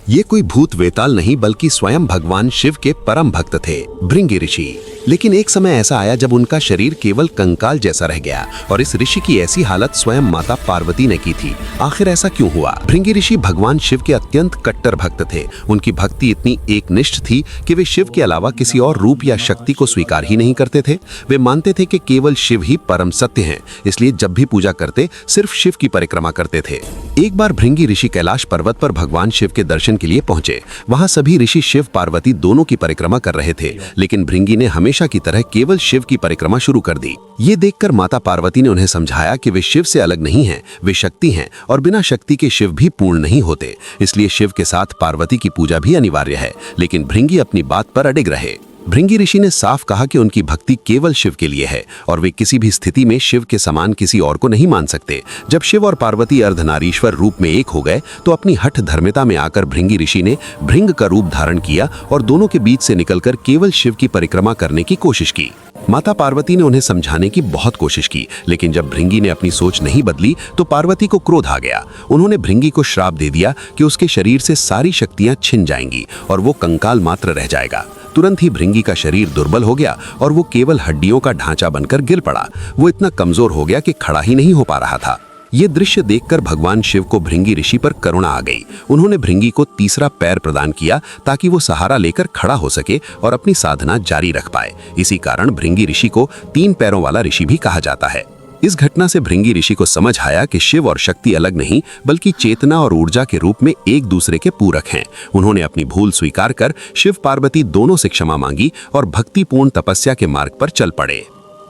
ये कोई भूत वेताल नहीं बल्कि स्वयं भगवान शिव के परम भक्त थे, भृंगी ऋषि। लेकिन एक समय ऐसा आया जब उनका शरीर केवल कंकाल जैसा रह गया और इस ऋषि की ऐसी हालत स्वयं माता पार्वती ने की थी। आखिर ऐसा क्यों हुआ? भृंगी ऋषि भगवान शिव के अत्यंत कट्टर भक्त थे। उनकी भक्ति इतनी एकनिष्ठ थी कि वे शिव के अलावा किसी और रूप या शक्ति को स्वीकार ही नहीं करते थे। वे मानते थे कि केवल शिव ही परम सत्य हैं, इसलिए जब भी पूजा करते सिर्फ शिव की परिक्रमा करते थे। एक बार भृंगी ऋषि कैलाश पर्वत पर भगवान शिव के दर्शन के लिए पहुंचे। वहां सभी ऋषि शिव पार्वती दोनों की परिक्रमा कर रहे थे, लेकिन भृंगी ने हमेशा की तरह केवल शिव की परिक्रमा शुरू कर दी। ये देखकर माता पार्वती ने उन्हें समझाया कि वे शिव से अलग नहीं हैं, वे शक्ति हैं और बिना शक्ति के शिव भी पूर्ण नहीं होते। इसलिए शिव के साथ पार्वती की पूजा भी अनिवार्य है। लेकिन भृंगी अपनी बात पर अडिग रहे। भृंगी ऋषि ने साफ कहा कि उनकी भक्ति केवल शिव के लिए है और वे किसी भी स्थिति में शिव के समान किसी और को नहीं मान सकते। जब शिव और पार्वती अर्धनारीश्वर रूप में एक हो गए तो अपनी हठ धर्मिता में आकर भृंगी ऋषि ने भृंग का रूप धारण किया और दोनों के बीच से निकलकर केवल शिव की परिक्रमा करने की कोशिश की। माता पार्वती ने उन्हें समझाने की बहुत कोशिश की, लेकिन जब भृंगी ने अपनी सोच नहीं बदली तो पार्वती को क्रोध आ गया। उन्होंने भृंगी को श्राप दे दिया कि उसके शरीर से सारी शक्तियां छिन जाएंगी और वो कंकाल मात्र रह जाएगा। तुरंत ही भृंगी का शरीर दुर्बल हो गया और वो केवल हड्डियों का ढांचा बनकर गिर पड़ा। वो इतना कमजोर हो गया कि खड़ा ही नहीं हो पा रहा था। ये दृश्य देखकर भगवान शिव को भृंगी ऋषि पर करुणा आ गई। उन्होंने भृंगी को तीसरा पैर प्रदान किया ताकि वो सहारा लेकर खड़ा हो सके और अपनी साधना जारी रख पाए। इसी कारण भृंगी ऋषि को 3 पैरों वाला ऋषि भी कहा जाता है। इस घटना से भृंगी ऋषि को समझ आया कि शिव और शक्ति अलग नहीं बल्कि चेतना और ऊर्जा के रूप में एक दूसरे के पूरक हैं। उन्होंने अपनी भूल स्वीकार कर शिव पार्वती दोनों से क्षमा मांगी और भक्तिपूर्ण तपस्या के मार्ग पर चल पड़े।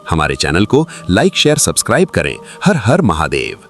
हमारे चैनल को लाइक, शेयर, सब्सक्राइब करें। हर हर महादेव।